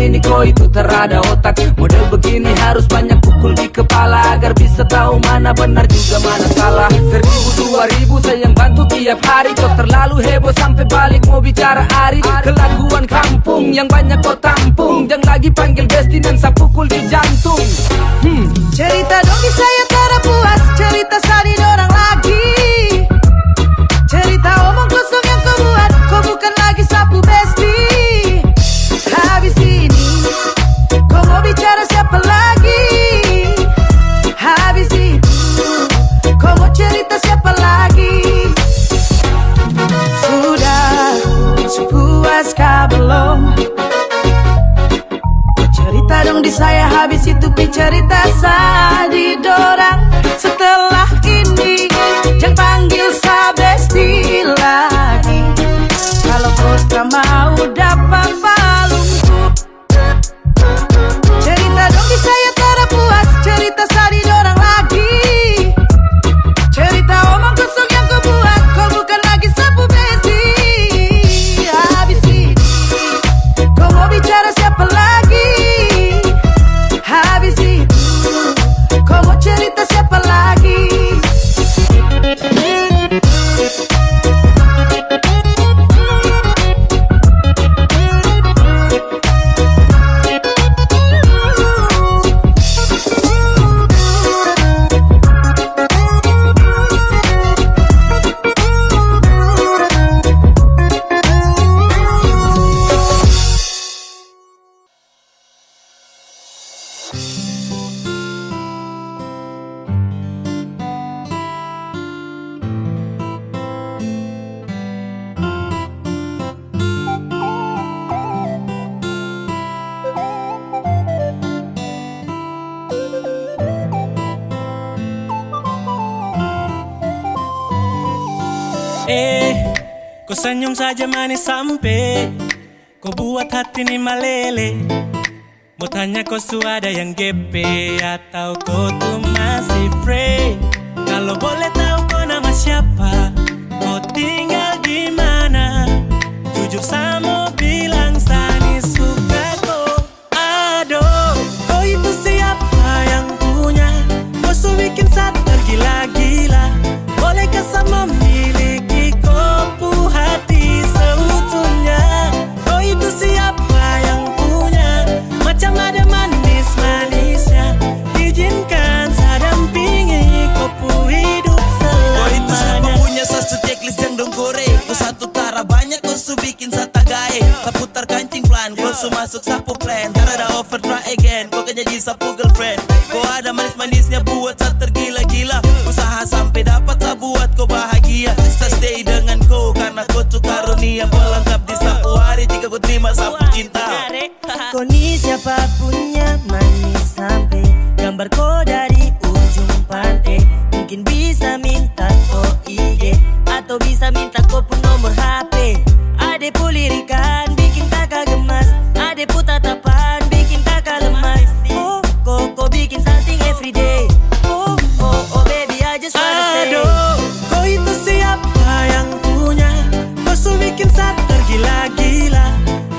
ini kau itu terada otak. Model begini harus banyak pukul di kepala agar bisa tahu mana benar juga mana salah. 1000 2000 saya yang bantu tiap hari. Kau terlalu heboh sampai balik mau bicara Ari. Kelakuan kampung yang banyak kau tampung. Jangan lagi panggil besti dan saya pukul di jantung. Cerita dong di saya tak puas, cerita sadi orang lagi. Cerita omong kosong yang kau buat, kau bukan lagi sapu besti. Habis ini, kau mau bicara siapa lagi? Habis itu, kau mau cerita siapa lagi? Sudah, sepuaskah belum? Cerita dong di saya, habis itu cerita sadi dorang. Setelah ini jangan panggil sabesti lagi. Kalau kau tak mau dapat palungku. Cerita dong di saya tak puas, cerita sadi dorang lagi. Cerita omong kosong yang kau buat, kau bukan lagi sapu besti. Habis ini kau mau bicara siapa lagi? Habis itu kau mau cerita siapa lagi? Kau senyum saja manis sampai kau buat hati ini meleleh. Mau tanya kau sudah yang GP atau kau tuh masih free? Kalau boleh tahu kau nama siapa, kau tinggal di mana? Jujur sama bilang Sani suka kau. Aduh, kau itu siapa yang punya? Kau su bikin saya tergila-gila. Bolehkah sama memiliki kopu hati seutuhnya? Kau itu siapa yang punya? Macam ada manis-manisnya. Izinkan saya dampingi kopu hidup selamanya. Kau itu siapa punya satu checklist yang dong kore. Kau satu tara banyak kau su bikin saya tagae. Kau putar kancing pelan, kau su masuk sapu plan. Tara ada offer try again, kau kan jadi sapu girlfriend. Kau ada manis-manisnya buat saya tergila-gila. Usaha sampai dapat saya buat kau bahagia. Saya stay dengan kau karena kau tuh karunia pelengkap di sapu hari jika kau terima sapu cinta. Kau ni siapa punya manis sampai gambar kau dari ujung pantai. Mungkin bisa minta kau IG atau bisa minta kau pun nomor HP. Ade pulirikan bikin kakak gemas, ade pu tatapan bikin kakak lemas. Oh, kau bikin something everyday. Oh, baby I just wanna say. Aduh, kau itu siapa yang punya? Kau su bikin saya tergila-gila.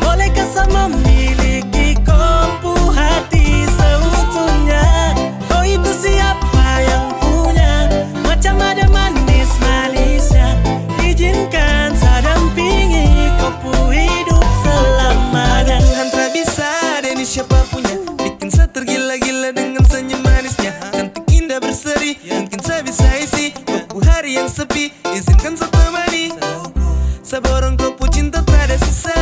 Bolehkah saya memiliki kopu hati seutuhnya? Kau itu siapa yang punya? Macam ada manis-manisnya. Izinkan saya dampingi kopu hidup selamanya. Tuhan tak bisa ada ini siapa punya. Bikin saya tergila-gila dengan senyum manisnya. Cantik indah berseri, mungkin saya bisa isi kopu hari yang sepi. Izinkan saya temani. Saya borong kopu cinta tak ada sisa.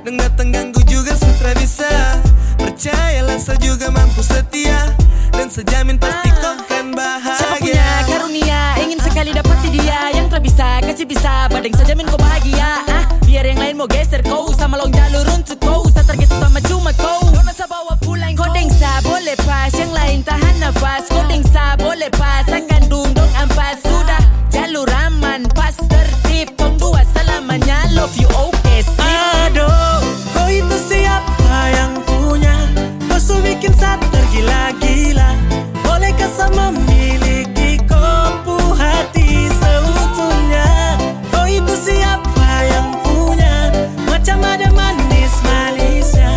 Dan datang ganggu juga sutra bisa. Percayalah saya juga mampu setia. Dan sejamin pasti kau kan bahagia. Siapa punya karunia ingin sekali dapati dia. Yang tak bisa kasih bisa badeng sajamin kau bahagia. Biar yang lain mau geser kau sama long jalur untuk kau. Saya target utama cuma kau. Nona saya bawa pulang kau dengsa boleh pas. Yang lain tahan nafas. Kau dengsa boleh pas. Akan dundong ampas. Sudah jalur aman pas tertib. Tong dua selamanya love you okay sip. Aduh, kau itu siapa yang punya? Kau su bikin saya tergila-gila. Bolehkah saya memiliki kopu hati seutuhnya? Kau itu siapa yang punya? Macam ada manis-manisnya.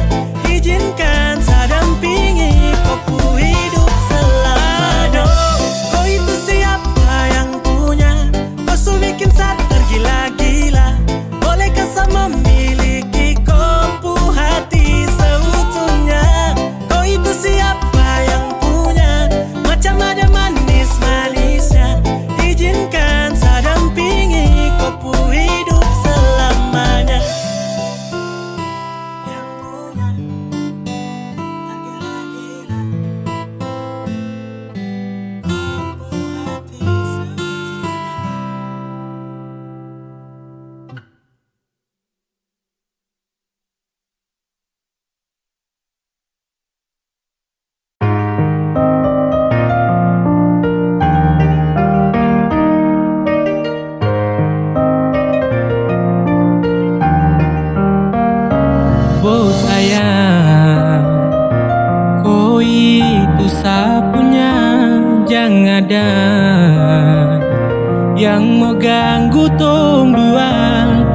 yang mau ganggu tong dua,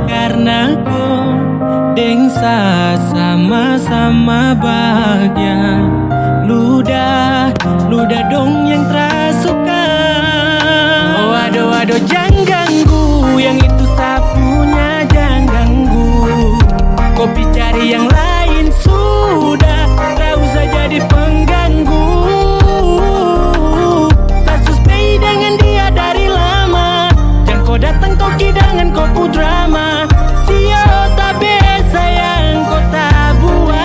karena kau dengsa sama-sama bahagia. Ludah dong yang terasuka. Oh aduh jangan ganggu, yang itu sapunya jangan ganggu. Kopi cari yang lain sudah, tak usah jadi pengganggu. Saya stay dengan dia dari lama, jangan kau datang kau kidangan kau pu drama. Sio tapi sayang kau tak buang.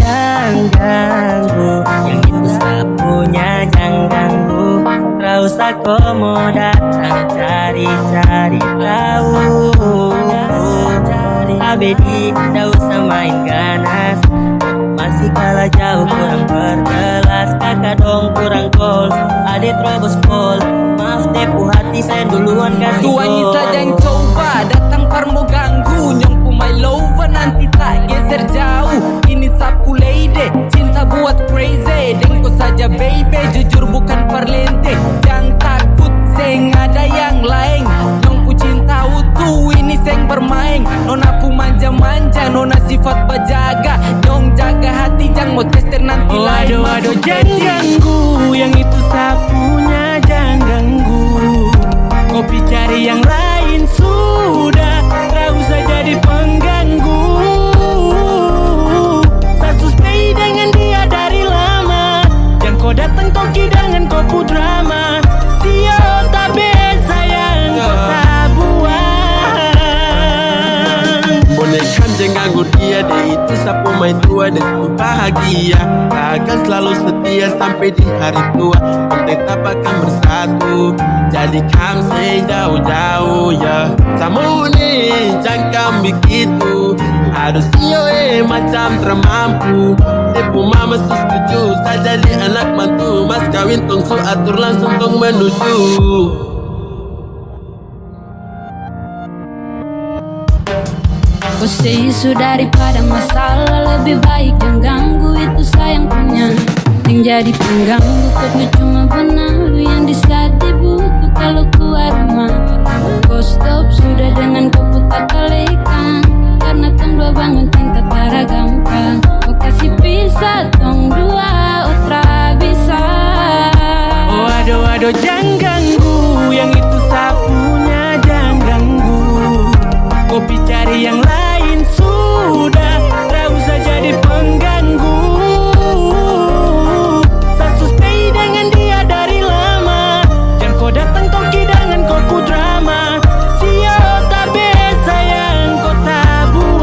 Jangan ganggu, yang itu sapunya jangan ganggu. Tak usah kau mau datang cari-cari tahu. Abedi, tak usah main ganas. Masih kalah jauh kurang berkelas. Kakak dong kurang goals, adik terobos pol. Maaf deh pu hati saya duluan kasih Tuannya gol. saja yang coba datang par mau ganggu. Nyongku my lover nanti tak geser jauh. Ini sapu lady, cinta buat crazy. Dengko saja baby, jujur bukan parlente. Jangan takut seng ada yang lain. Nyongku cinta utuh, ini seng bermain. Nona pu manja-manja, nona sifat bajaga. Nyong jaga hati, jangan mau tester nanti Oh lain. aduh jangan ganggu, yang itu sapunya jangan ganggu. Kopi cari yang lain sudah, tak usah jadi pengganggu. Saya stay dengan dia dari lama, jangan kau datang kau kidangan kau pu drama. Sio tapi sayang kau tak buang. Bonekam jangan ganggu dia, dia itu sapu main tua dan itu bahagia. Tak akan selalu setia sampai di hari tua. Tetap akan bersatu, jadikan saya jauh-jauh ya. Sama nih jangan begitu, harus iyo macam termampu. Depu mama setuju, saya jadi anak mantu. Mas kawin tong su atur langsung tong menuju. Kau say isu daripada masalah, lebih baik jangan ganggu, itu sayang punya. Yang jadi pengganggu kau tuh cuma benalu yang di saat di buku kalau keluar rumah. Kau stop sudah dengan kau putar kalikan, karena tong dua bangun cinta tak gampang. Kau kasih pisah tong dua, otra bisa. Oh aduh jangan ganggu, yang itu sapunya jangan ganggu. Kopi cari yang lain sudah, tak usah jadi pengganggu. Saya stay dengan dia dari lama, jangan kau datang kau kidangan kau pu drama. Sio tapi sayang kau tak buang.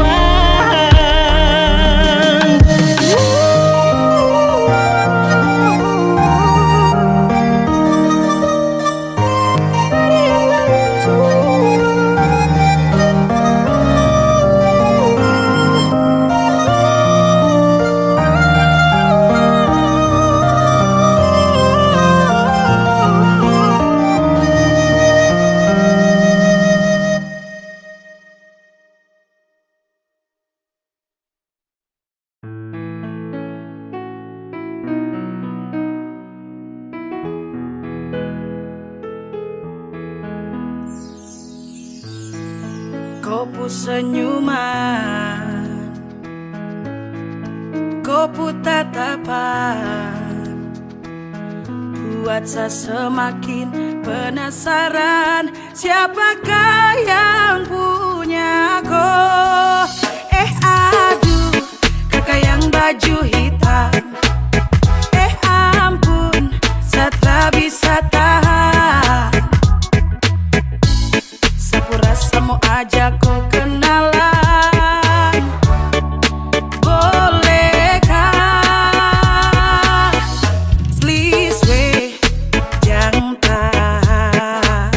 Kau pu senyuman, kau pu tatapan, buat saya semakin penasaran. Siapakah yang punya kau? Aduh, kakak yang baju hitam. Ampun, saya tak bisa tahan. Sapu rasa mau ajak kau kenalan, bolehkah? Please weh, jangan tahan,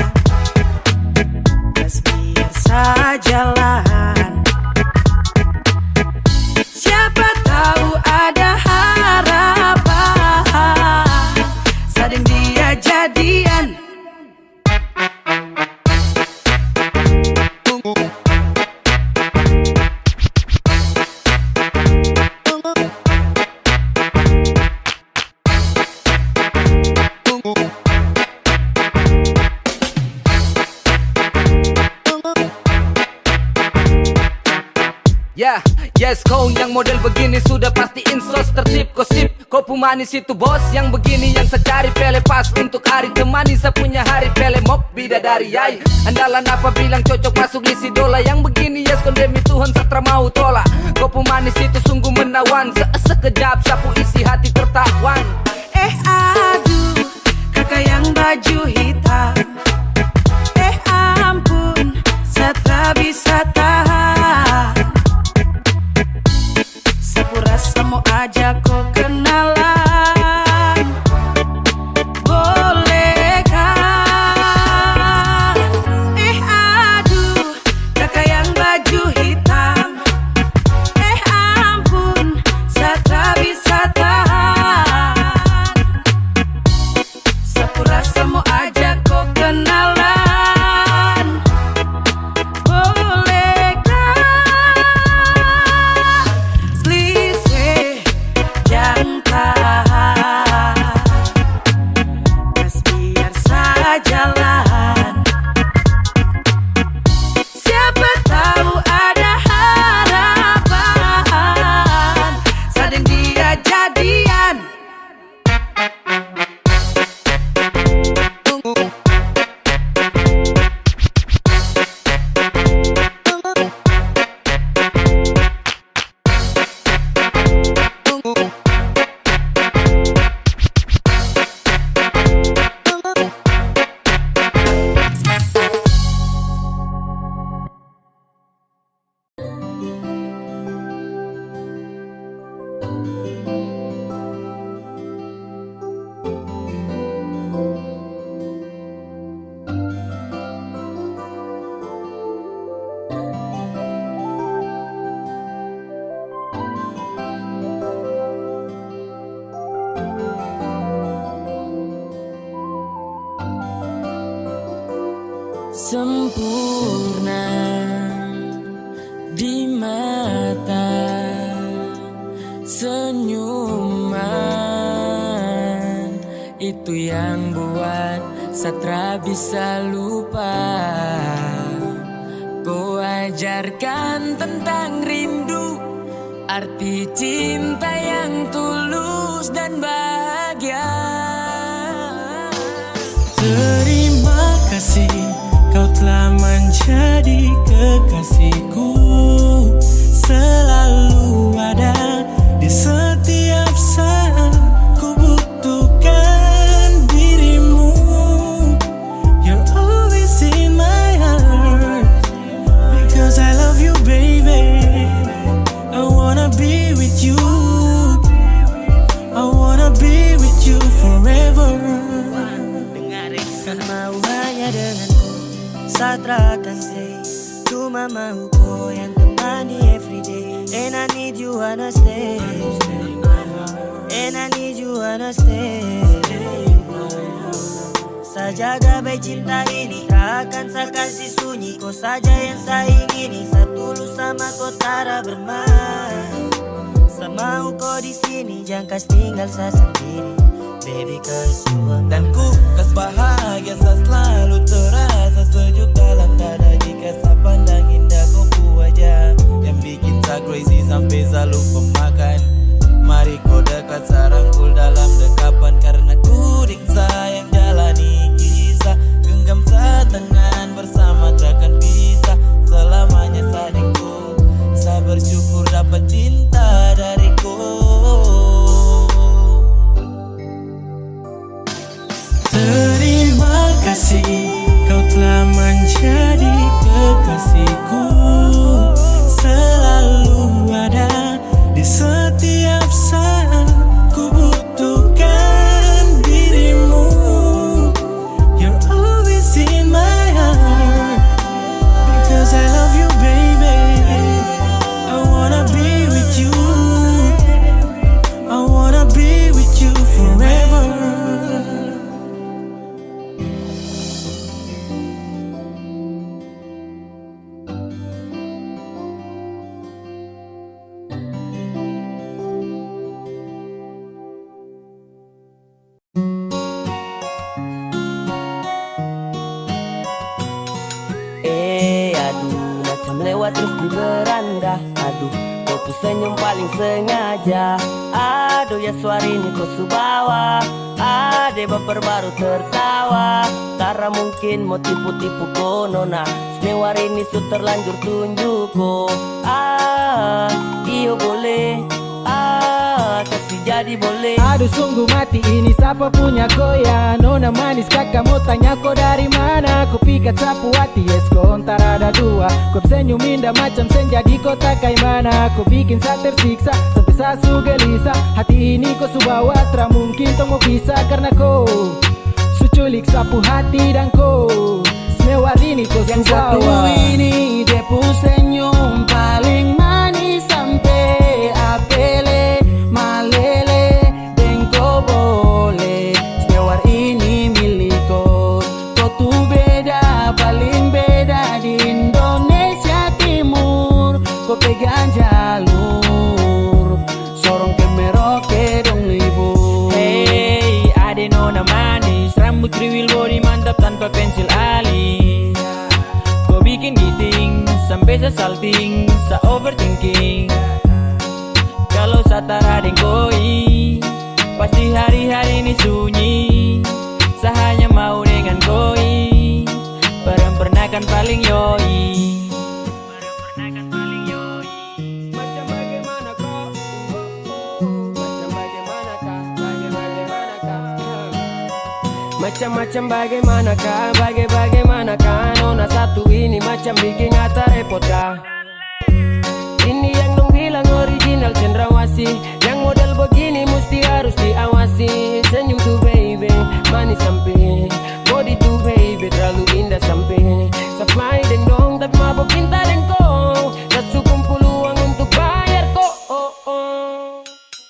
biar sajalah. Siapa tahu ada Yes, kau yang model begini sudah pasti insos tertib gosip. Kau pemanis itu bos yang begini yang saya cari. Pele pas untuk hari temani saya punya hari. Pele mok bidadari yai. Andalan apa bilang cocok masuk list idola. Yang begini yes kon demi Tuhan satra mau tolak. Kau pemanis itu sungguh menawan. Sekejap sapu isi hati tertawan. Aduh, kakak yang baju hitam. Ampun, saya tak bisa tahan. Sapu rasa mau ajak kau kenalan. Bolehkah? Aduh, kakak yang baju hitam. Ampun, saya tak bisa tahan. Sapu rasa mau ajak kau kenalan. Bolehkah? Please jangan tahan. Gas biar saya jalan. Siapa tahu ada harapan. Sadeng dia jadian. Sempurna di mata, senyuman itu yang buat satra bisa lupa. Kau ajarkan tentang rindu, arti cinta yang tulus dan bahagia. Terima kasih kau telah menjadi kekasihku. Selalu ada di setiap saat ku butuhkan dirimu. You're always in my heart because I love you baby. I wanna be with you. I wanna be with you forever. Mau hanya denganku, satra akan say. Cuma mau kau yang temani everyday. And I need you wanna stay. And I need you wanna stay. Saya jaga baik cinta ini, tak akan saya kasih sunyi. Kau saja yang saya ingini, saya tulus sama kau tara bermain. Saya mau kau di sini, jangan kas tinggal saya sendiri. Baby cause you are Dan ku kas bahagia sa selalu terasa sejuk dalam dada. Jika sa pandang indah kau wajah yang bikin sa crazy sampai selalu pemakan. Mari kau dekat sarangkul dalam dekapan, karena ku diksa yang jalani kisah. Genggam sa tangan bersama takkan pisah. Selamanya sadingku, sa bersyukur dapat cinta dariku. Terima kasih kau telah menjadi kekasihku. Selalu ada di setiap saat ku butuhkan dirimu. You're always in my heart because I love you baby. I wanna be with you. I wanna be with you forever. Aduh, macam lewat terus di beranda. Aduh, kau tuh senyum paling sengaja. Aduh ya suara ini kau subawa, ade baper baru tertawa. Tara mungkin mau tipu-tipu ko nona, semewar ini su terlanjur tunjuk ko. Iyo boleh, kasih jadi boleh. Aduh sungguh mati ini siapa punya ko ya. Nona manis kakak mau tanya ko dari mana. Ko pikat sapu hati yes ko antara ada dua. Ko senyum indah macam senja di kota kaimana. Ko bikin saya tersiksa sampai saya su gelisah. Hati ini ko su bawa tra mungkin tong mau bisa. Karena ko su culik sapu hati dan ko semewar ini ko su bawa. Yang satu ini dia pu senyum paling manis sampai apele malele bengko boleh. Semewar ini miliko, kau tuh beda paling beda di Indonesia Timur. Kau pegang jalur sorong ke Merauke dong libur. Hey ade nona manis, rambut kriwil body mantap tanpa pensil alis. Kau bikin giting sampai sa salting, sa overthinking. Kalau satara deng koi, pasti hari-hari ini sunyi. Saya hanya mau dengan koi, perem-pernakan paling yoi. Macam bagaimana kau? Macam bagaimanakah? Macam-macam bagaimanakah? Bagaimanakah? Nona satu ini macam bikin ngata repot kah? Ini yang dong bilang original cendrawasih. Yang model begini mesti harus diawasi. Senyum tuh baby, manis sampai body tuh baby, terlalu indah sampai Safai deng dong, tapi mabok cinta deng kau. Tak cukup peluang untuk bayar kok.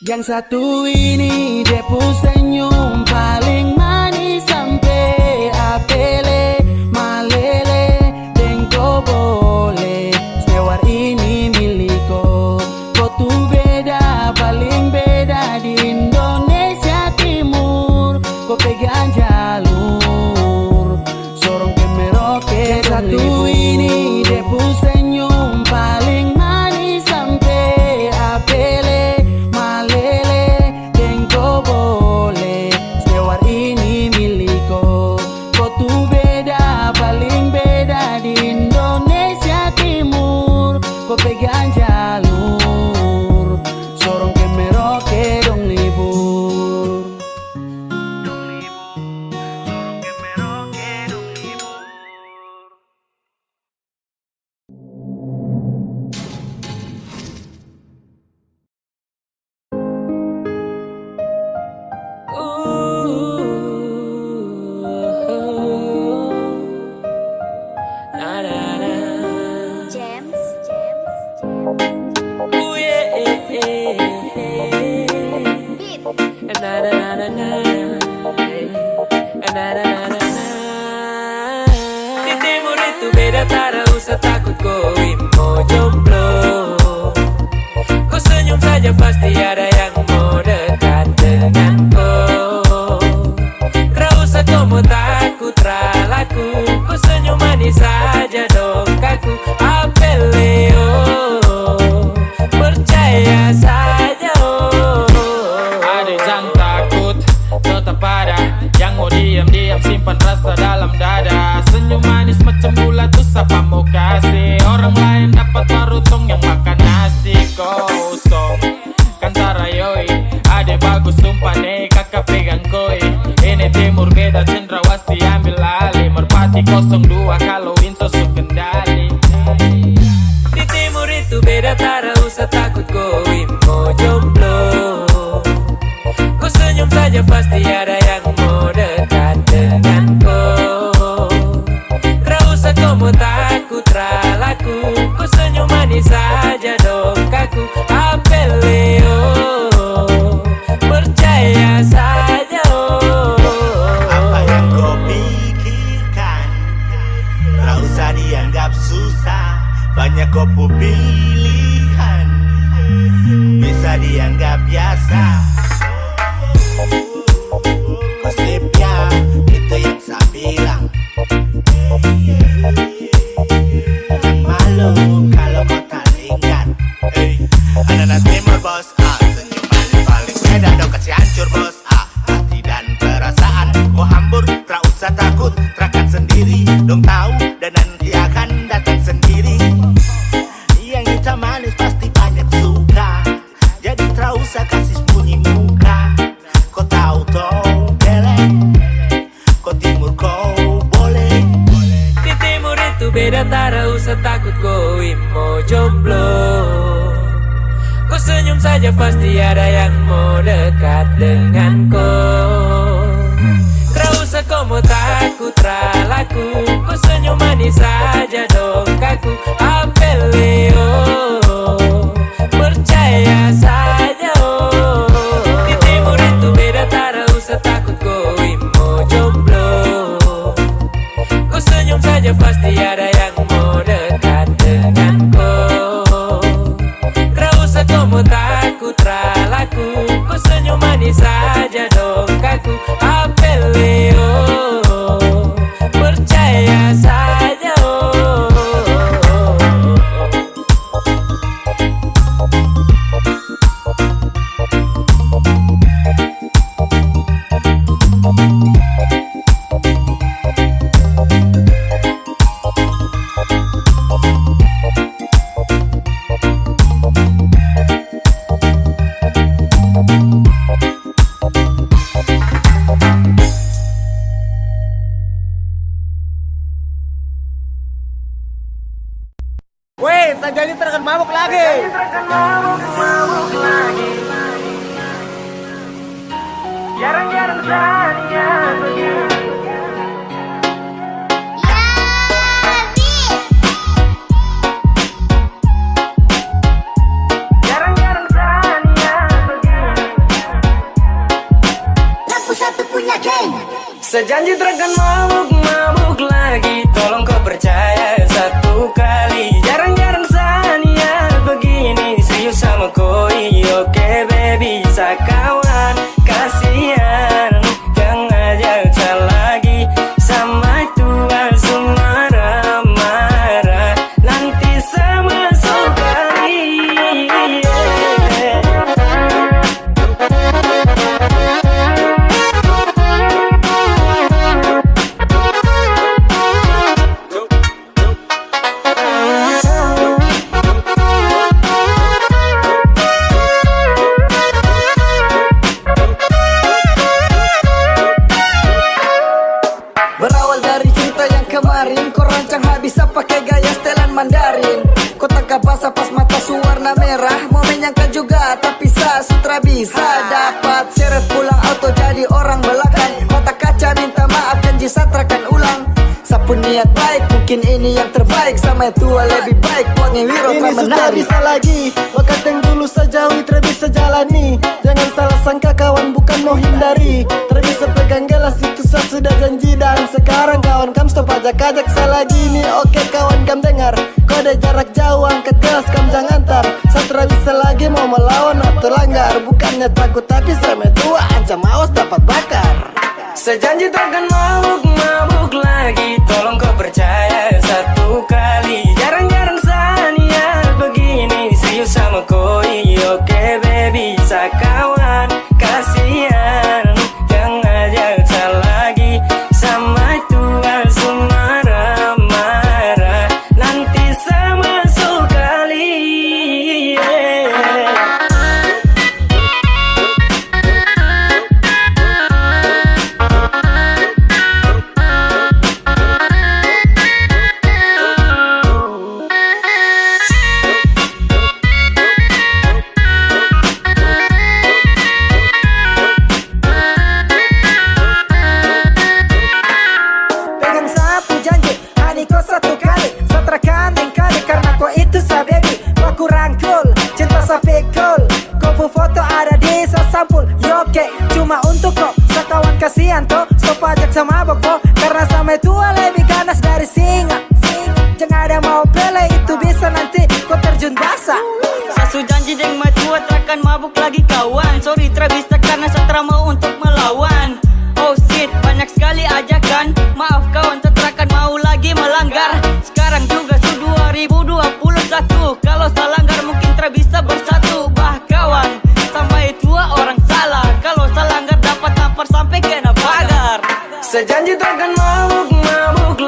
Yang satu ini dia pu senyum paling manis sampai apele malele deng kau boleh. Semewar ini miliko, kau tuh beda paling beda di Indonesia Timur. Kau pegang jalur sorong ke Merauke. Yang satu ini dia pu senyum paling manis sampai apele malele deng kau boleh. Semewar ini miliko, kau tuh beda paling beda di Indonesia Timur. Kau pegang jalur sorong ke Merauke dong libur. Di timur itu beda, tak usah takut koi mau jomblo. Kau senyum saja pasti ada yang mau dekat dengan kau. Tak usah kau mau takut ralaku, kau senyum manis saja dong kaku. Apeleo, percaya saja Ada jangan takut, tetap ada yang mau diam-diam simpan rasa dalam dada. Senyum manis macam bulat tuh siapa mau kasih. Orang lain dapat baru tong yang makan nasi kosong. Kan sarayoi, ade bagus sumpah nih kakak pegang koi. Ini timur beda cendrawasih ambil alih. Merpati 02 kalau inso su kendali. Di timur itu beda, tak usah takut koi mau jomblo. Kau senyum saja pasti ada yang mau dekat dengan kau. Tak usah kau mau takut ralaku, kau senyum manis saja dong kaku. Apeleo, percaya saja Apa yang kau pikirkan, tak usah dianggap susah. Banyak kau pilihan, bisa dianggap biasa. Konsepnya itu yang saya bilang. Jangan malu kalau kau tak ingat. Hey, diri. Dong tahu dan nanti akan datang sendiri. Yang hitam manis pasti banyak suka, jadi tak usah kasih sembunyi muka. Kau tahu toh bele, kau timur kau boleh. Di timur itu beda, tak usah takut kau mau jomblo. Kau senyum saja pasti ada yang mau dekat denganku. Tak usah kau mau takut ralaku, kau senyum manis saja dong kaku. Apelio, percaya saja oh. Di timur itu beda, tak usah takut kau mau jomblo. Kau senyum saja pasti ada yang mau dekat denganku. Tak usah kau mau takut ralaku, kau senyum manis saja dong kaku. Apelio, percaya saja oh. Weh, Sajali terkan mabuk lagi. Jarang-jarang saja begini. Jarang-jarang saja begini. Lampu satu punya geng. Sejanji terkan mabuk lagi, tolong kau percaya satu kali. Jarang-jarang sania begini, serius sama koi. Oke baby, sakawan kasihan, jangan ajak lagi sama tua semara marah nanti sama sekali. Berawal dari cerita yang kemarin, kau rancang habis pakai gaya setelan Mandarin. Kau tangkap basah pas mata suwarna merah, mau menyangka juga tapi sutra bisa dapat seret pulang auto jadi orang belakang. Mata kaca minta maaf janji satrakan ulang. Sapu niat baik, mungkin ini yang terbaik. Sama yang tua lebih baik, wangi wiro Ini tak sudah menarik. bisa lagi, bakat yang dulu sejauhi tak bisa jalani. Jangan salah sangka kawan, bukan mau hindari. Tak bisa pegang gelas itu saya sudah janji. Dan sekarang kawan kam stop ajak-ajak saya lagi nih. Oke kawan kam dengar, kode jarak jauh angkat gelas kam jangan tar. Saya tak bisa lagi mau melawan atau langgar. Bukannya takut tapi saya tua, ancam awas dapat bakar. Sejanji takkan mabuk lagi, tolong kau percaya satu kali. Jarang-jarang sania begini, serius sama koi. Oke baby, sakawan kasihan, jangan ajak lagi sama tua semara marah nanti sama sekali. Pegang sapu janji, hani kau satu kali. Satrakan kali karena kau itu sa baby. Aku rangkul, cinta sa pikul. Kau foto ada di sa sampul. Yoke, cuma untuk kau. Sakawan kasihan toh, stop ajak sama boko. Karena sama tua lebih ganas dari singa. Jangan ada mau pele, itu bisa nanti kau terjun basah. Sasu janji deng matua trakan mabuk lagi kawan. Sorry tra bisa karena satra mau untuk melawan. Oh shit, banyak sekali ajakan. Maaf kawan, tetrakan mau lagi melanggar. Sekarang juga su 2021. Kalau salah langgar mungkin tra bisa bersatu. Bah kawan, sampai tua orang salah. Kalau salah langgar dapat tampar sampai kena pagar. Sejanji takkan mabuk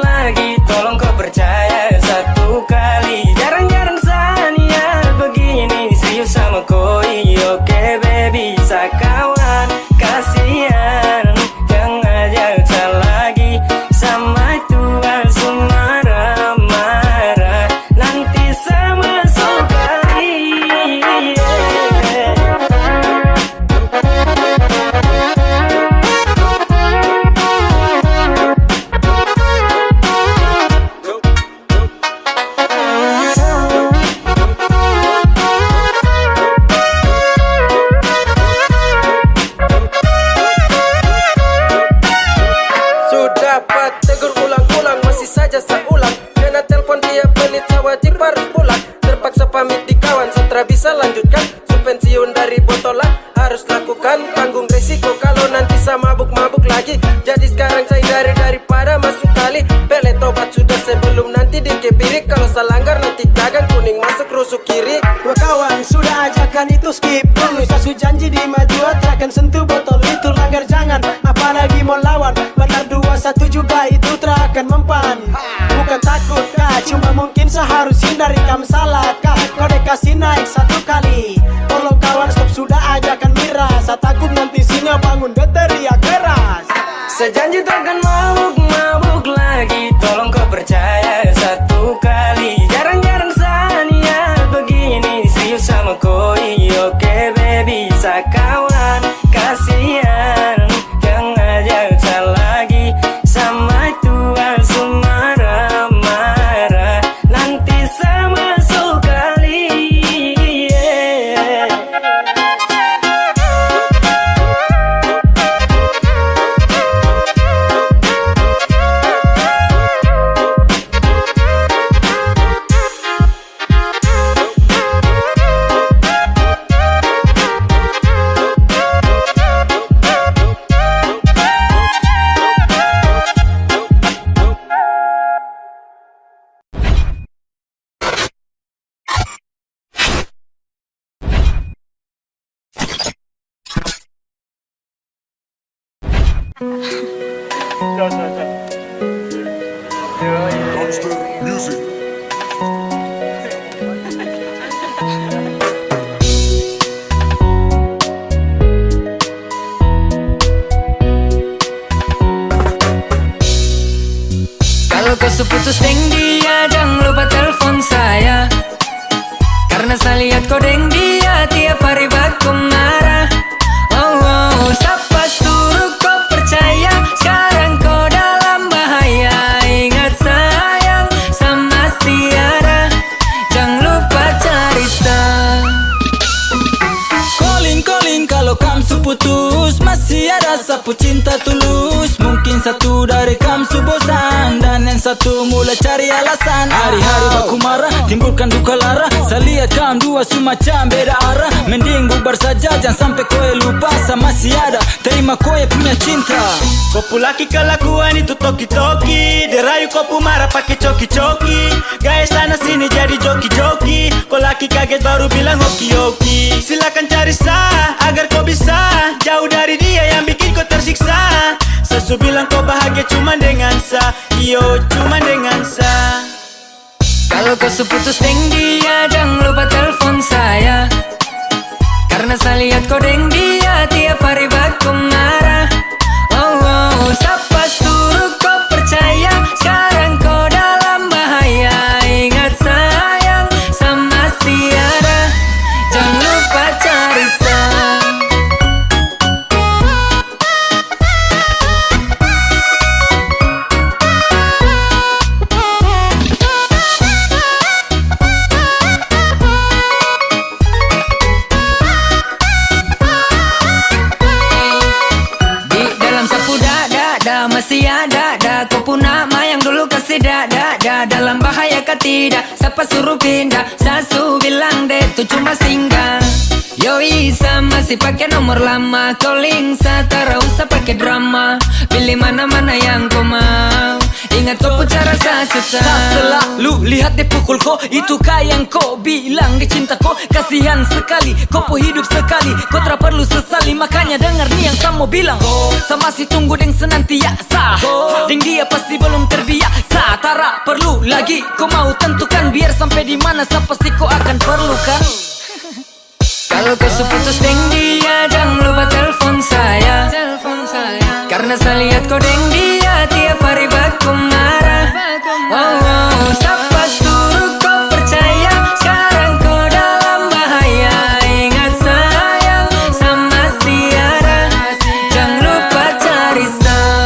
koi. Oke baby sakawan, kasihan yang ngajak lagi sama tua sumara marah nanti sama sekali. Dapat tegur ulang-ulang masih saja seulang. Kena telepon tiap menit wajib harus pulang. Terpaksa pamit di kawan setelah bisa lanjutkan. Pensiun dari botolan harus lakukan. Tanggung resiko kalau nanti sama mabuk-mabuk lagi. Jadi sekarang saya daripada masuk kali. Bele tobat sudah sebelum nanti dikebiri. Kalau selanggar nanti gagang kuning masuk rusuk kiri. Dua kawan sudah ajakan itu skip dulu. Sasu janji di maju akan sentuh botol itu langgar jangan. Apalagi mau lawan benar 2-1 juga itu terakan mempan. Bukan takut kah, cuma mungkin seharus hindari kam salah kah. Kode kasih naik 1 kali. Tolong kawan stop sudah ajakan miras. Saya takut nanti singa bangun dia teriak keras. Sejanji takkan mabuk-mabuk lagi. Tolong kau percaya 1 kali. Jarang-jarang sania begini. Serius sama koi. Oke baby sakawan, kasihan yang ngajak lagi sama tua sumara marah nanti sama sekali. Kalau kau seputus deng dia, jangan lupa telepon saya. Karena saya lihat kau deng dia tiap hari baku marah. Oh, siapa suruh kau percaya? Sekarang kau dalam bahaya. Ingat sayang sama Tiara, jangan lupa cari sah. Calling kalau kamu seputus, masih ada sapu cinta tulus. Mungkin satu dari kamu bosan dan yang satu mulai cari alasan. Hari-hari baku marah, timbulkan duka lara. Saya lihat kamu dua semacam beda arah. Mending bubar saja, jangan sampai kowe lupa sama si ada. Terima kowe punya cinta. Kopu laki kelakuan itu toki-toki. Derayu kopu marah pakai coki-coki. Gaya sana sini jadi joki-joki. Kau laki kaget baru bilang hoki-hoki. Silakan cari sah agar kau bisa jauh dari dia yang bikin kau tersiksa. Sesu bilang kau bahagia cuma dengan sa. Iyo cuma dengan sa. Kalau kau seputus deng dia, jangan lupa telepon saya. Karena saya lihat kau deng dia tiap hari baku marah. Oh, siapa suruh kau percaya? Sekarang kau dalam bahaya. Ingat sayang sama Tiara, jangan lupa cari sah. Masih ada kau pun nama yang dulu kasih dada. Dalam bahaya kah tidak? Siapa suruh pindah? Sasu bilang deh itu cuma singgah. Yoi masih pakai nomor lama. Calling satara usah pakai drama. Pilih mana-mana yang kau mau. Ingat kau pun cara sasu Selalu lihat dia pukul kau. Itu kah yang kau bilang dia cinta kau? Kasihan sekali kau pun hidup sekali. Kau tak perlu sesali. Makanya dengar nih yang kamu bilang. Sama si tunggu deng senantiasa. Deng dia pasti belum terbiasa. Tara perlu lagi kau mau tentukan. Biar sampai di mana saya pasti kau akan perlukan. Kalau kau seputus deng dia, jangan lupa telepon saya. Karena saya lihat kau deng dia tiap hari baku marah. Oh, siapa suruh kau percaya? Sekarang kau dalam bahaya. Ingat sayang sama Tiara, jangan lupa cari sah.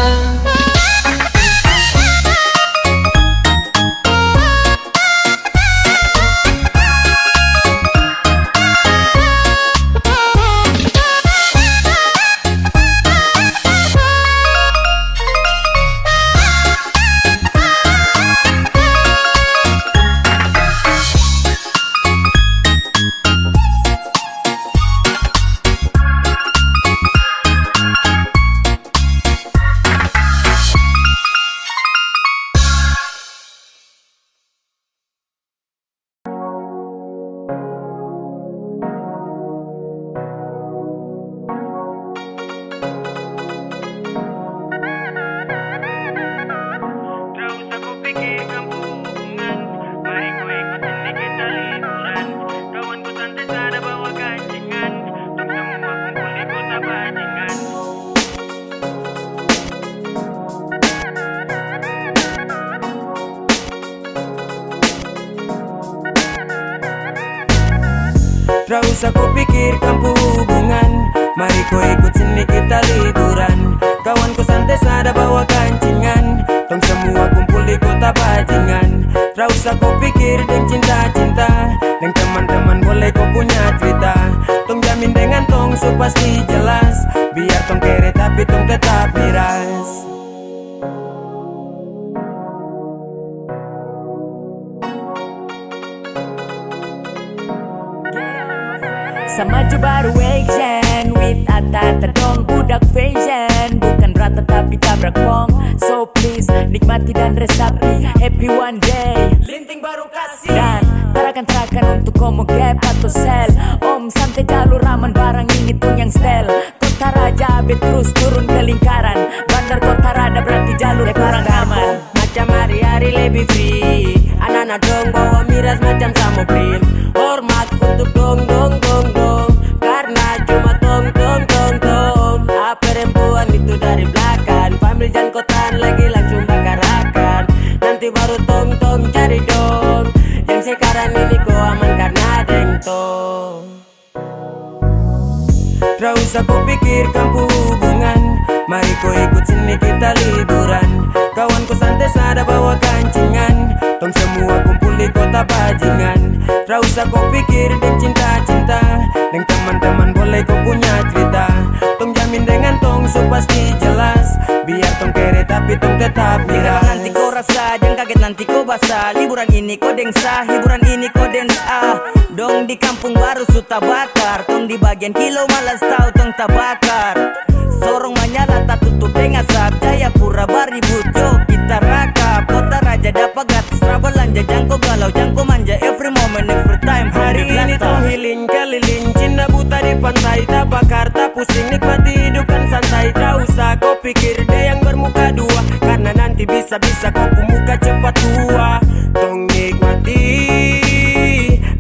Gak usah kau pikirkan hubungan, mari kau ikut sini kita liburan. Kawanku santai sada bawa kancingan, tong semua kumpul di kota bajingan. Gak usah kau pikir deng cinta-cinta, deng teman-teman boleh kau punya cerita. Tong jamin dengan tong so pasti jelas, biar tong kere tapi tong tetap miras. Sama maju baru action with ata-ata dong budak fashion. Bukan rata tapi tabrak pong. So please nikmati dan resapi. Happy one day Linting baru kasih dan tarakan untuk komo gap atau sel. Om santai jalur aman barang ini tuh yang stel. Kota Raja abet terus turun ke lingkaran. Bandar Kota Rada berarti jalur kurang aman. Macam hari-hari lebih free. Anak-anak dong bawa miras macam samoprin. Hormat untuk dong dong dong dong, karena cuma tong tong tong tong. Perempuan itu dari belakang, pambil jan kotan lagi langsung bakarakan. Nanti baru tong tong cari dong. Yang sekarang ini kau aman karena deng tong. Gak usah kau pikirkan hubungan, mari kau ikut sini kita liburan. Kawanku santai sada bawa kancingan, tong semua kumpul di kota bajingan. Gak usah kau pikir deng cinta-cinta, deng teman-teman boleh kau punya cerita. Tong jamin dengan tong so pasti jelas, biar tong kere tapi tong tetap miras. Nanti kau rasa, jangan kaget nanti kau basah. Liburan ini kau dengsa, hiburan ini kau densa. Dong di kampung baru suta bakar, tong di bagian kilo malas tahu tong tabakar. Sorong menyala tak tutup dengan asap. Jayapura baribut yuk kita rakap. Kota Raja dapat gratis travel belanja. Jangko galau jangko manja every moment every time. Hari ini tong healing keliling, cinta buta di pantai. Tak bakar tak pusing, nikmati hidup kan santai. Tak usah kau pikir dia yang bermuka dua, karena nanti bisa-bisa kau pemuka cepat tua. Tong nikmati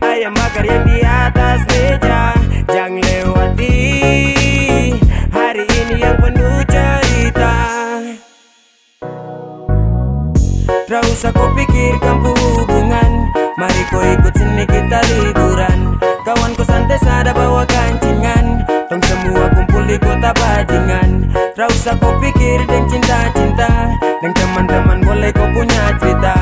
ayam bakar yang di atas meja, jangan lewati hari ini yang penuh cerita. Gak usah kau pikirkan hubungan, mari kau ikut sini kita liburan. Kawanku santai sada bawa kancingan, tong semua kumpul di kota bajingan. Gak usah kau pikir deng cinta-cinta, deng teman-teman boleh kau punya cerita.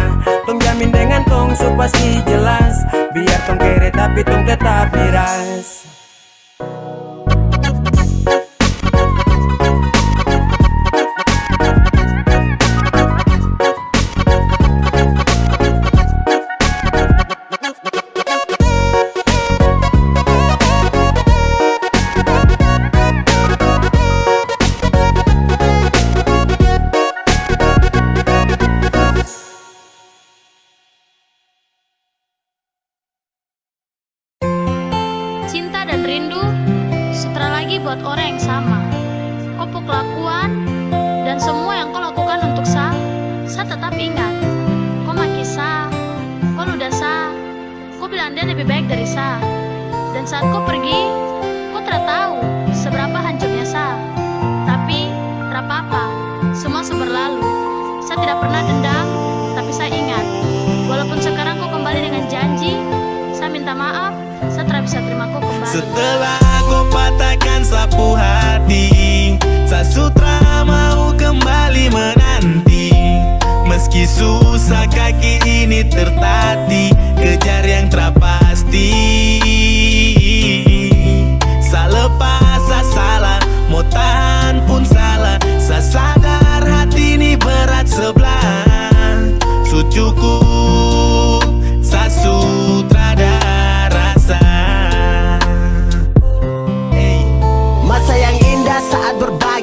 Tong jamin dengan tong so pasti jelas, biar tong kere tapi tong tetap miras. Cinta dan rindu setara lagi buat orang yang sama. Kau kelakuan dan semua yang kau lakukan untuk Sa tetap ingat. Kau maki Sa, kau ludah Sa, kau bilang dia lebih baik dari Sa. Dan saat kau pergi,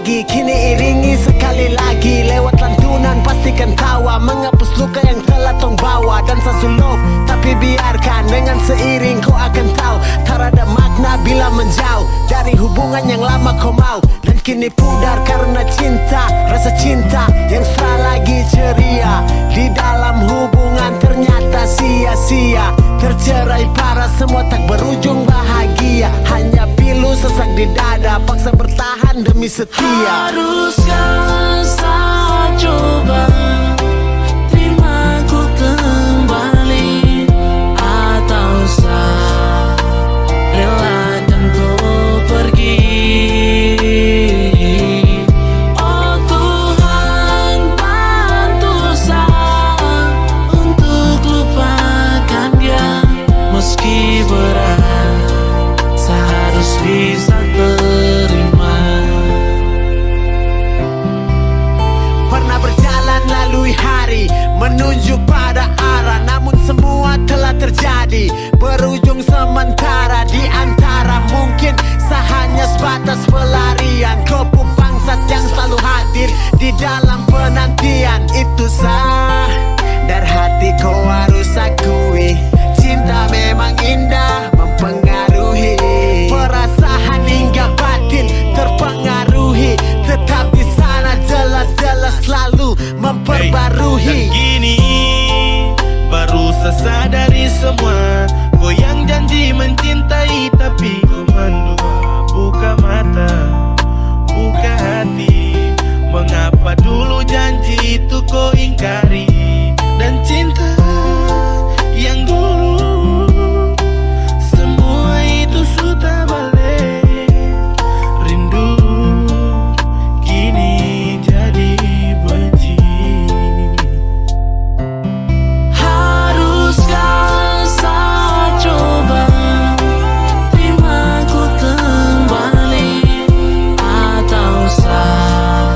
lagi, kini iringi sekali lagi. Lewat lantunan pastikan tawa, menghapus luka yang telah tong bawa. Dan love, tapi biarkan dengan seiring kau akan tahu. Tak ada makna bila menjauh dari hubungan yang lama kau mau. Dan kini pudar karena cinta, rasa cinta yang tak lagi ceria. Di dalam hubungan ternyata sia-sia. Tercerai parah, semua tak berujung bahagia. Hanya pilu sesak di dada, paksa bertahan demi setia. Haruskah saya coba terima ku kembali, atau saya relakan kau pergi? Oh Tuhan, bantu saya untuk lupakan dia. Meski berat, saya harus bisa terima. Pernah berjalan lalui hari, menunjuk pada arah, namun semua telah terjadi. Berujung sementara di antara, mungkin hanya sebatas pelarian. Kepu bangsat yang selalu hadir di dalam penantian. Itu sah, dari hati kau harus akui. Cinta memang indah, mempengaruhi perasaan hingga batin terpengaruhi. Tetap di sana jelas-jelas selalu memperbarui. Dan gini baru sesadari semua. Kau yang janji mencintai tapi kau mendua. Buka mata, buka hati. Mengapa dulu janji itu kau ingkari? Dan cinta yang dulu, semua itu sudah balik. Rindu kini jadi benci. Haruskah saya coba terima ku kembali, atau saya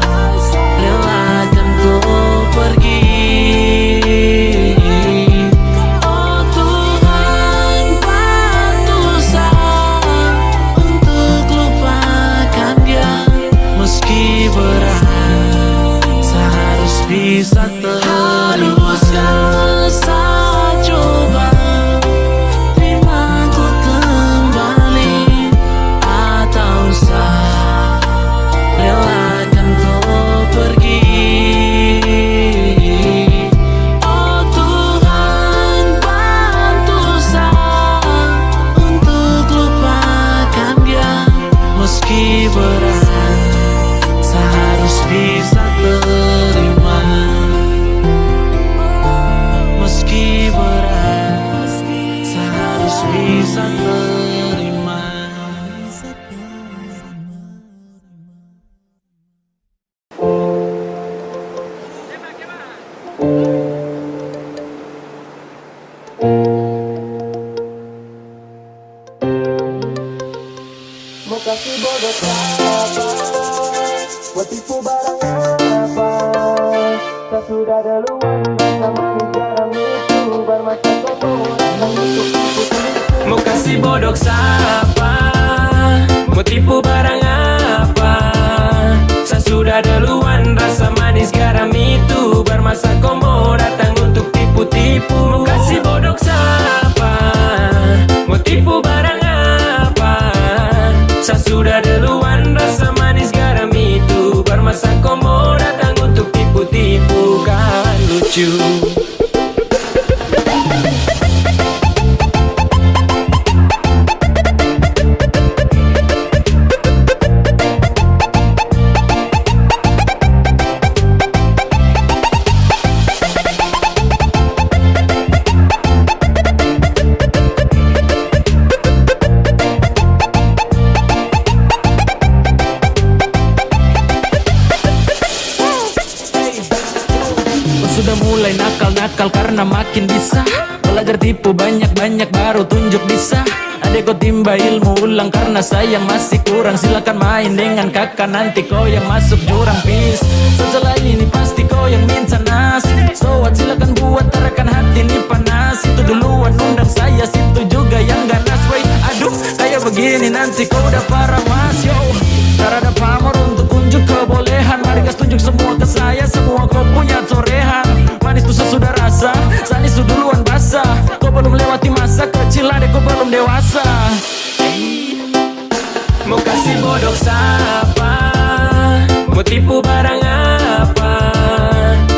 relakan kau pergi? Oh Tuhan, bantu saya untuk lupakan dia. Meski berat, saya harus bisa terima. Haruskah saya coba terima ku kembali, atau saya relakan kau pergi? Oh Tuhan, bantu saya untuk lupakan dia. Meski berat, saya harus bisa terima. Meski berat, saya harus bisa terima. Mau kasih bodoh apa, buat tipu barang apa. Tak sudah duluan, sama jarang itu bermata kotor. Mau kasih bodoh siapa, mau tipu barang apa. Saya sudah duluan, rasa manis garam itu bermasa kau mau datang untuk tipu-tipu. Mau kasih bodoh siapa, mau tipu barang apa. Saya sudah duluan, rasa manis garam itu bermasa kau mau datang untuk tipu-tipu. Kan lucu. Sudah mulai nakal-nakal karena makin bisa. Belajar tipu banyak-banyak baru tunjuk bisa. Adek kau timba ilmu ulang karena sayang masih kurang. Silakan main dengan kakak, nanti kau yang masuk jurang. Peace, setelah ini pasti kau yang minta nas. So what, silakan buat tarakan hati ini panas. Itu duluan undang saya, situ juga yang ganas. Wait, aduh kayak begini nanti kau udah parah mas. Yo, tak ada pamor untuk unjuk ke kasih bodoh siapa, mau tipu barang apa.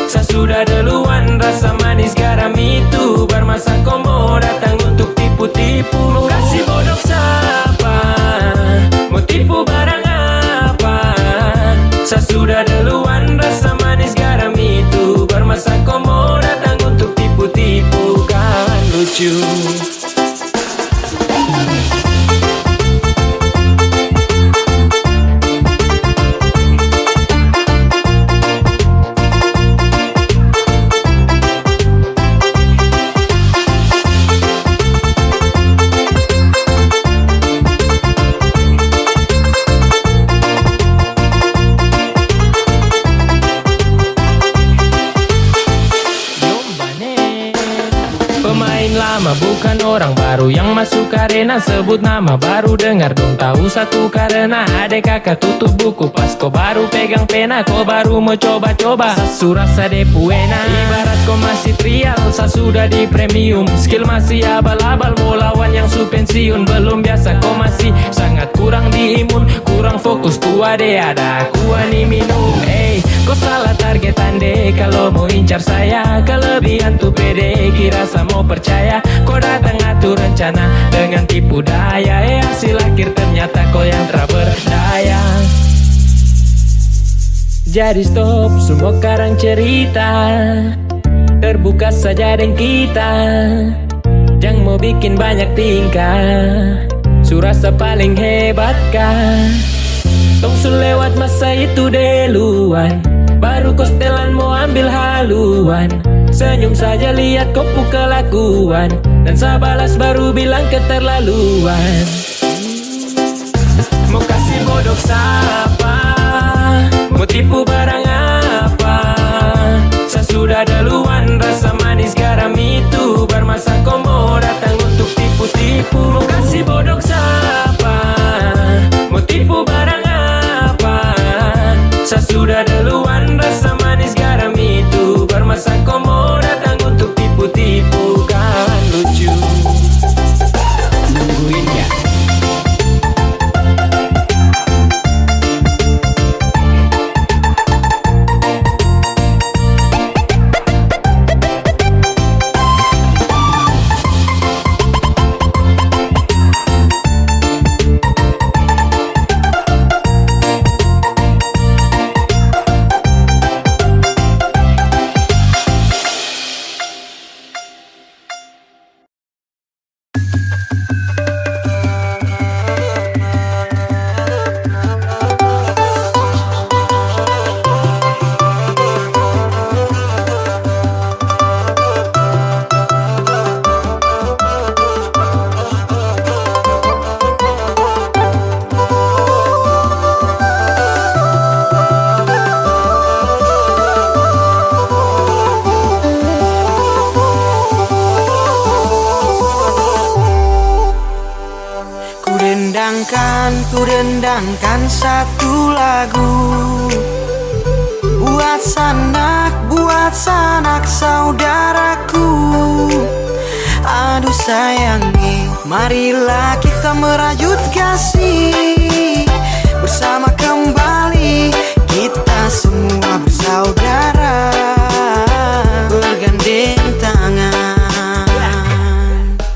Saya sudah duluan, rasa manis garam itu bermasa kau mau datang untuk tipu-tipu. Mau kasih bodoh siapa, mau tipu barang apa. Saya sudah duluan, rasa manis garam itu bermasa kau mau datang untuk tipu-tipu. Kan lucu. Bukan orang baru yang masuk arena, sebut nama baru dengar dong tahu satu karena adek kakak tutup buku pas kau baru pegang pena, kau baru mau coba-coba sasu rasa depuena. Ibarat kau masih trial, sa sudah di premium, skill masih abal-abal mau lawan yang su pensiun. Belum biasa kau masih sangat kurang di imun, kurang fokus tua deh ada aku ani minum. Kau salah target ande kalau mau incar saya, kelebihan tuh pede kira sa mau percaya. Kau datang atur rencana dengan tipu daya, hasil akhir ternyata kau yang tak berdaya. Jadi stop semua karang cerita, terbuka saja dengan kita, jangan mau bikin banyak tingkah. Surasa paling hebat kah? Tong su lewat masa itu duluan, baru kau setelan mau ambil haluan. Senyum saja lihat kau kelakuan, dan saya balas baru bilang keterlaluan. Mau kasih bodoh siapa, mau tipu barang apa. Saya sudah duluan, rasa manis garam itu bermasa kau mau datang untuk tipu-tipu. Mau kasih bodoh siapa, mau tipu barang apa. Saya sudah duluan, rasa manis garam itu bermasa kau mau datang untuk tipu-tipu. Kan lucu. Nungguin ya. Ku dendangkan satu lagu buat sanak saudaraku. Aduh sayangi, marilah kita merajut kasih bersama kembali. Kita semua bersaudara, bergandeng tangan.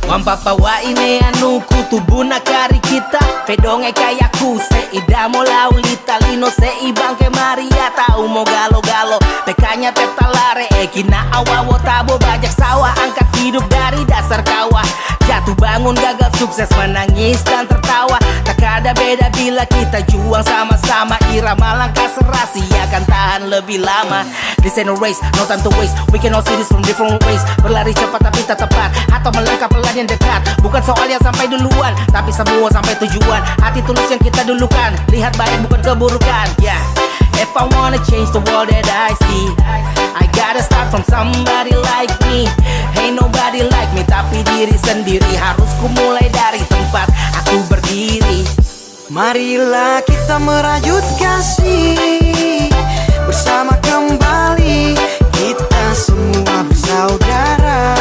Wampapa wa ine anuku tubuna kari kita pedonge kayaku seida mo laulita lino seibang ke Maria tau mo galo-galo pekanya tetalare kina awawo tabo bajak sawah angkat hidup dari dasar kawah. Jatuh bangun gagal sukses menangis dan tertawa, tak ada beda bila kita juang sama-sama. Irama langkah serasi akan tahan lebih lama. This ain't a race, no time to waste. We can all see this from different ways. Berlari cepat tapi tak tepat, atau melangkah pelan yang dekat. Bukan soal yang sampai duluan, tapi semua sampai tujuan. Hati tulus yang kita dulukan, lihat baik bukan keburukan. Yeah. If I wanna change the world that I see, I gotta start from somebody like me. Ain't nobody like me, tapi diri sendiri. Harus ku mulai dari tempat aku berdiri. Marilah kita merajut kasih bersama kembali. Kita semua bersaudara,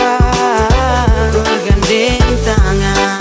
bergandeng tangan.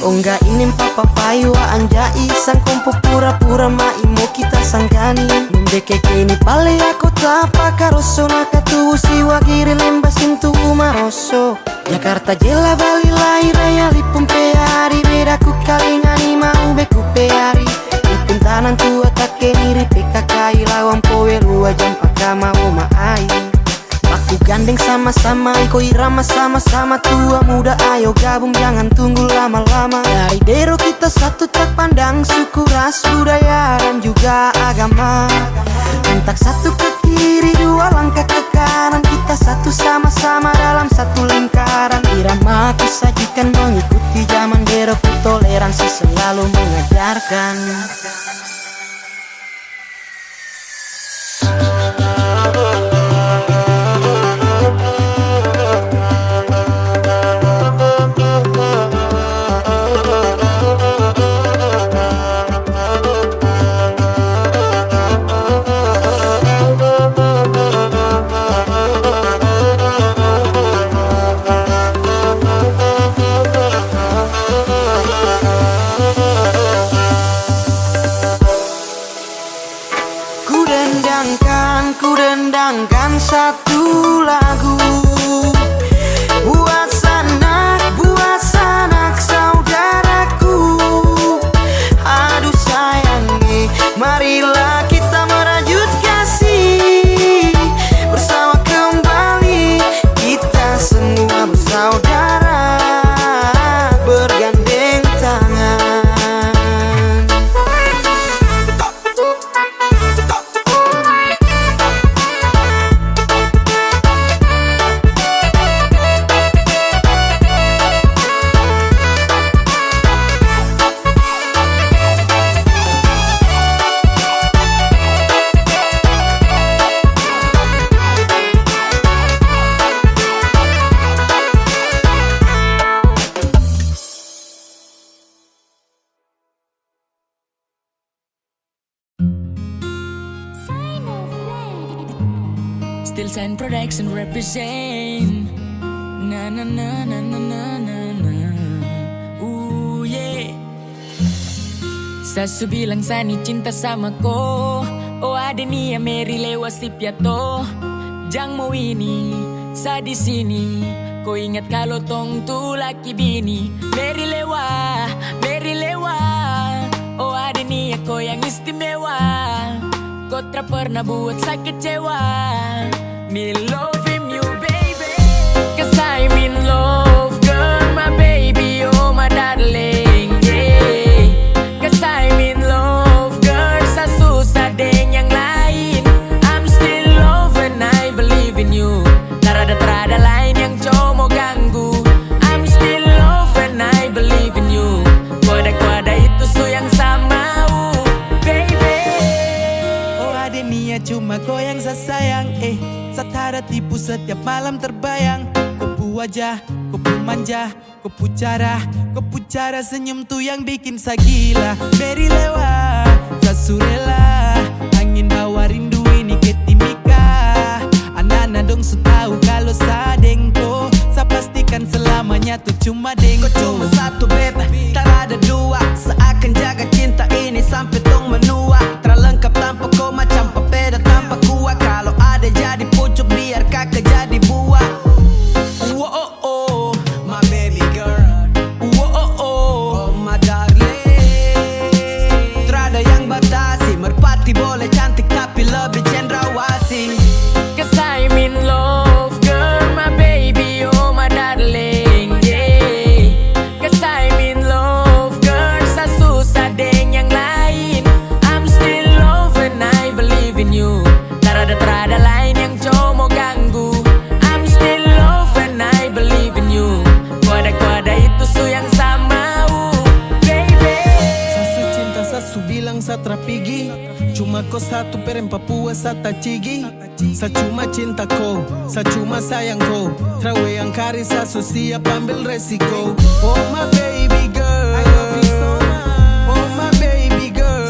Onga inin papa paiwa anjai sang kompo pura-pura maimo kita sanggani Mundeke kini pale aku tapa karoso nakatu siwa kiri lembas intu maroso Jakarta jela Bali lai raya lipum peari bedaku kalingani mau beku peari Lipum tanan tua tak keniri PKK lawan powe lua jam pakama oma ai Aku gandeng sama-sama, iko irama sama-sama tua muda ayo gabung jangan tunggu lama-lama Dari dero kita satu tak pandang suku ras budaya dan juga agama Antak satu ke kiri dua langkah ke kanan kita satu sama-sama dalam satu lingkaran Irama aku sajikan mengikuti zaman dero ku toleransi selalu mengajarkan Ku dendangkan satu lagu Buat sanak saudaraku Aduh sayangi, marilah kita merajut kasih Bersama kembali, kita semua bersaudara Bergandeng tangan Still Sign Production represent. Na na na na na na na na. Ooh yeah. Sasu bilang Sani cinta sama ko. Oh ada nia Mary lewas si piato. Jang mau ini, sa di sini. Kau ingat kalau tong tu laki bini. Mary lewa. Oh ada nia kau yang istimewa. Kau tak pernah buat saya kecewa. Me loving you baby, 'cause I'm in love girl, my baby, oh my darling, yeah. 'Cause I'm in love girl, sa susah deng yang lain. I'm still love and I believe in you. Tarada lain yang cuma ganggu. I'm still love and I believe in you. Kuada itu su yang sama, baby. Oh ada niat cuma kau yang saya sayang, Satara tipu setiap malam terbayang. Kau pu wajah, kau pu manja, kau pu cara senyum tuh yang bikin saya gila. Mary lewa, sasurela, angin bawa rindu ini ke timika. Anak-anak dong su tahu kalau sadengko, saya pastikan selamanya tuh cuma dengko. Kau cuma satu beb, tak ada dua. Seakan jaga cinta ini sampai tong menua. Terlengkap tanpa kau macam papeda tanpa kuah. Kalau ada jadi pucuk biar kakak jadi buah. Oh, my baby girl. Oh, my darling. Terada yang batasi, merpati boleh cantik tapi lebih cendrawasih. 'Cause I'm in love girl, my baby, oh my darling, yeah. 'Cause I'm in love girl, sa susah deng yang lain. I'm still love and I believe in you. Tarada lain yang cuma ganggu. I'm still love and I believe in you. Kuada itu su yang sama, baby. Sasu cinta sasu bilang sa trapigi. Cuma kau satu perem Papua sa tacigi. Sa cuma cinta kau, sa cuma sayang kau. Trawe yang kari sasu siap ambil resiko. Oh my baby girl, I love you so much. Oh my baby girl,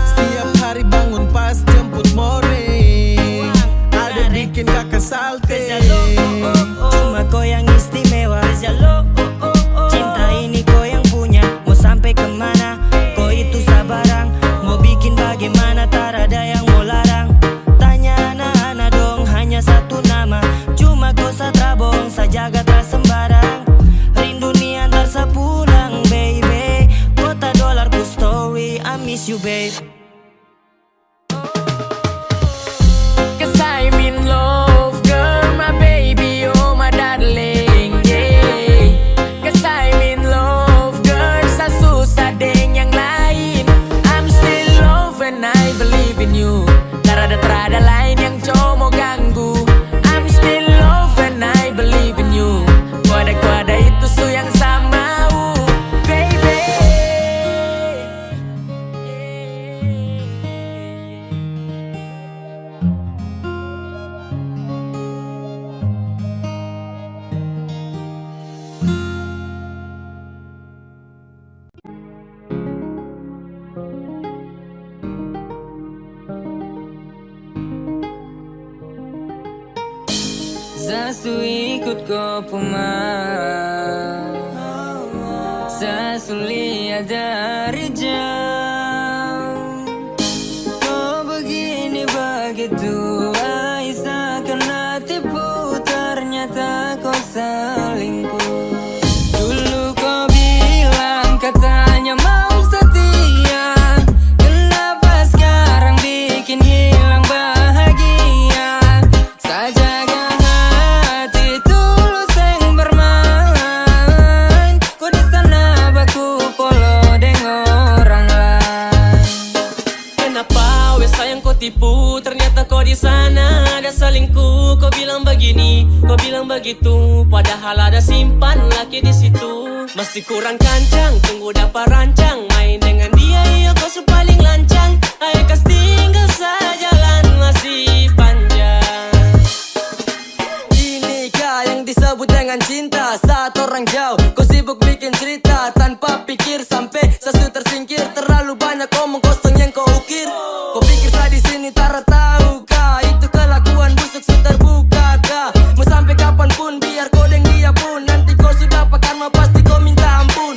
setiap hari bangun pas jemput morning. Ada bikin kakak salte. Cuma kau yang istimewa. Cinta ini Sasu ikut kau pemarah, sasu lihat dari jauh. Kau begini begitu, seakan tipu, ternyata kau selingkuh. Dulu kau bilang katanya mau setia, kenapa sekarang bikin hilang bahagia? Sajaga hati tulus yang bermain, kau di sana baku polo dengan orang lain. Kenapa wes sayang kau tipu? Ternyata kau di sana ada selingkuh. Kau bilang begini, kau bilang begitu, padahal ada simpan laki di situ. Masih kurang kancang, tunggu dapat rancang, main dengan dia iya kau paling lancang. Ayo kas tinggal saja, jalan masih panjang. Inikah yang disebut dengan cinta? Saat orang jauh, kau sibuk bikin cerita tanpa pikir sampai sesu tersingkir. Terlalu banyak omong kosong yang kau ukir. Kau pikir saya di sini tak tahu kah? Itu kelakuan busuk sudah terbuka kah? Mau sampai kapanpun biar kau deng dia pun, nanti kau sudah pakai karma pasti kau minta ampun.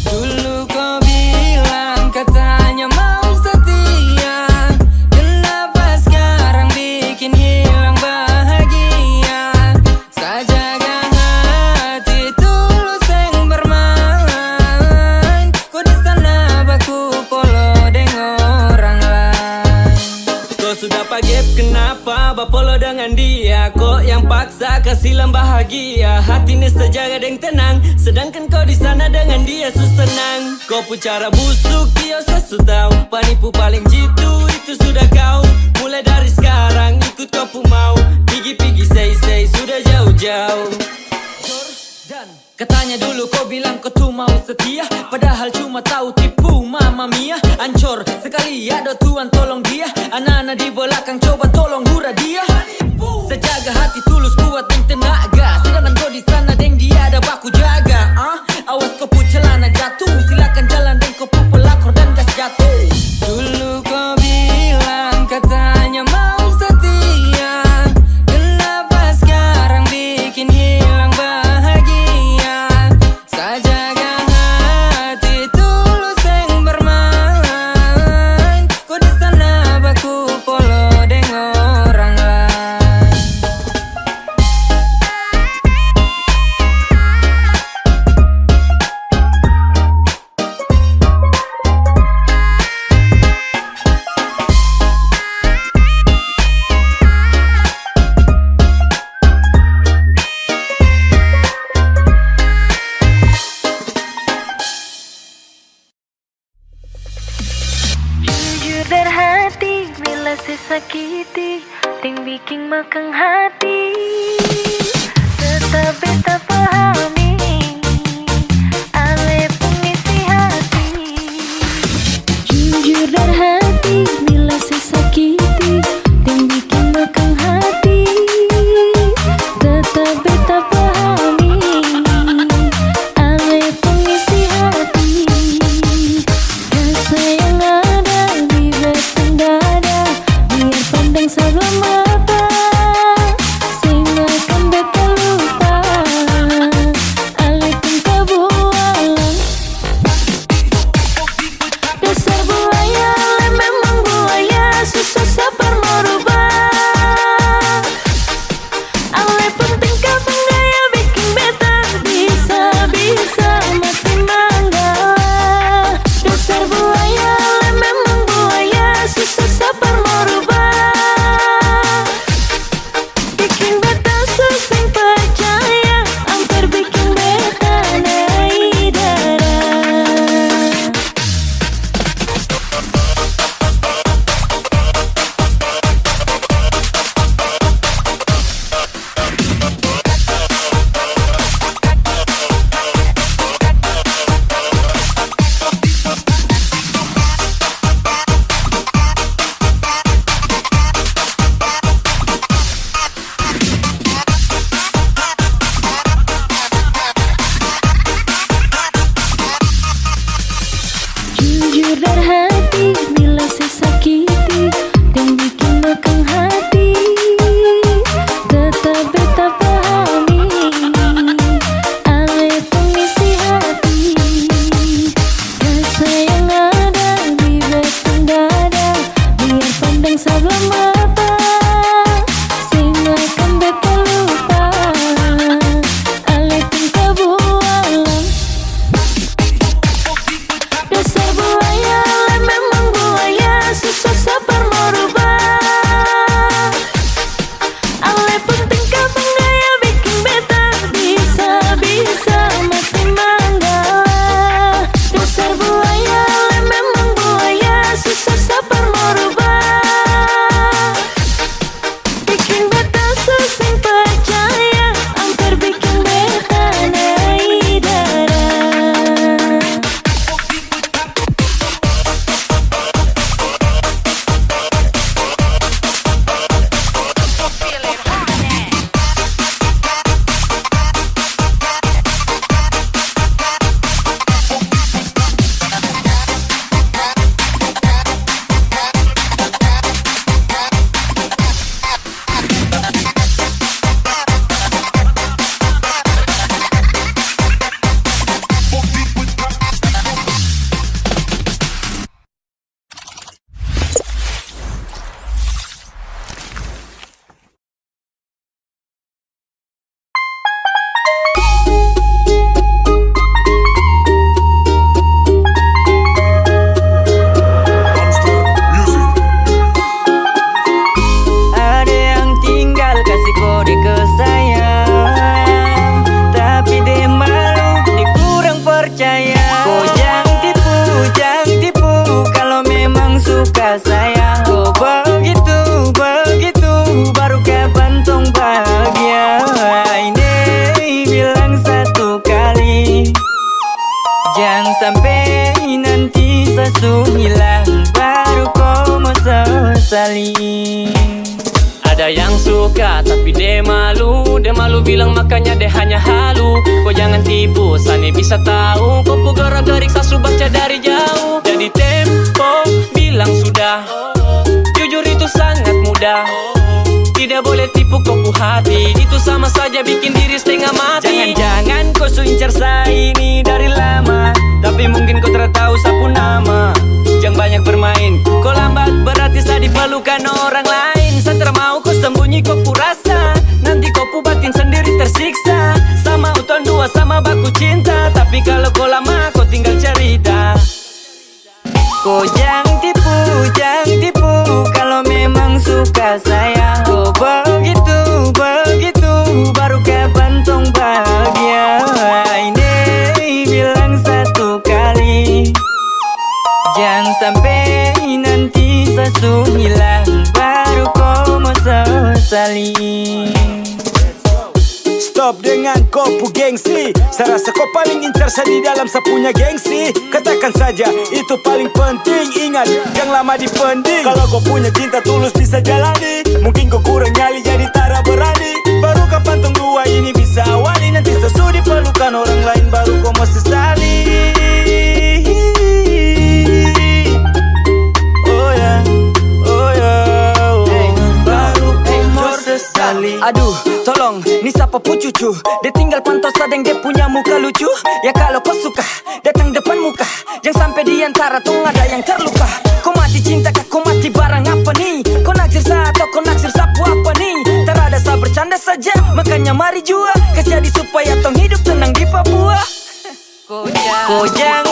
Dulu kau bilang katanya mau setia, kenapa sekarang bikin hilang bahagia? Sajaga hati tulus yang bermain, kau di sana baku polo dengan orang lain. Kau sudah pagep, kenapa bapolo dengan dia? Kok yang paksa kasih bahagia? Hatinya sejaga deng tenang, sedangkan kau di sana dengan dia senang. Kau pu cara busuk dia sesu tahu, penipu paling jitu itu sudah kau. Mulai dari sekarang ikut kau pu mau, pigi-pigi say sudah jauh-jauh. Katanya dulu kau bilang kau tuh mau setia, padahal cuma tahu tipu mama mia. Ancur sekali ada Tuhan tolong dia, anak-anak di belakang coba tolong hura dia. Sejaga hati tulus kuat dan tenaga, sedangkan kau di sana deng dia ada baku jaga. Awas kau pu celana jatuh, silakan jalan deng kau pu pelakor dan gas jatuh. Dulu kau bilang katanya mau setia, kenapa sekarang bikin hilang bahagia? Sajaga hati tulus yang bermain, kau di sana baku polo dengan orang lain. Jujur dari hati, bila saya sakiti, ting bikin makang hati. Tetap beta pahami, ale pengisi hati. Jujur dari hati, bila saya sakiti, ting bikin makang hati. Tetap beta pahami, ale pengisi hati. Rasa yang ada di batang dada, biar pandang sebelah mata, sehingga akan beta lupa. Ale pun kebualan, dasar buaya, ale memang buaya, susah sabar merubah. Ale pun tingkah penggaya bikin beta bisa-bisa mati manggala. Dasar buaya, ale memang buaya, susah sabar merubah. Bikin beta susah percaya, hampir bikin beta naik darah. Jujur dari hati, bila saya sakiti, dan bikin makang hati. Tetap beta Ada yang suka tapi dia malu bilang makanya dia hanya halu. Kau jangan tipu, Sani bisa tahu. Kau gerak-gerik sasu baca dari jauh. Jadi tempo bilang sudah, jujur itu sangat mudah. Tidak boleh tipu kau hati, itu sama saja bikin diri setengah mati. Jangan-jangan kau incar saya ini dari lama, tapi mungkin kau tahu sapu nama. Jangan banyak bermain, kau lambat berarti saya diperlukan orang lain. Saya mau kau sembunyi kau rasa, nanti kau batin sendiri tersiksa. Sama uton dua sama baku cinta, tapi kalau kau lama kau tinggal cerita. Kau jangan tipu, kalau memang suka saya. Kau begitu, baru kapan tong bahagia. Ini bilang satu kali, jangan sampai nanti sesu hilang, baru kau mau sesali. Stop dengan kopu gengsi, saya rasa kau paling incar saya di dalam sapunya gengsi. Katakan saja itu paling penting, ingat jangan lama dipending. Kalau kau punya cinta tulus bisa jalani, mungkin kau kurang nyali jadi tak berani. Baru kapan tong dua ini bisa awali, nanti sesudah diperlukan orang lain baru kau mau sesali. Oh ya, baru kau mau sesali. Aduh, tolong, ni siapa cucu? Dia tinggal pantau sadeng dia punya muka lucu. Ya kalau kau suka, datang depan muka. Jangan sampai di antara tong ada yang terluka. Kau mati cinta kah, kau mati barang apa nih? Kau naksir saya atau kau naksir sapu apa nih? Terada saya bercanda saja, makanya mari jua. Kejadi supaya tong hidup tenang di Papua. Kau jangan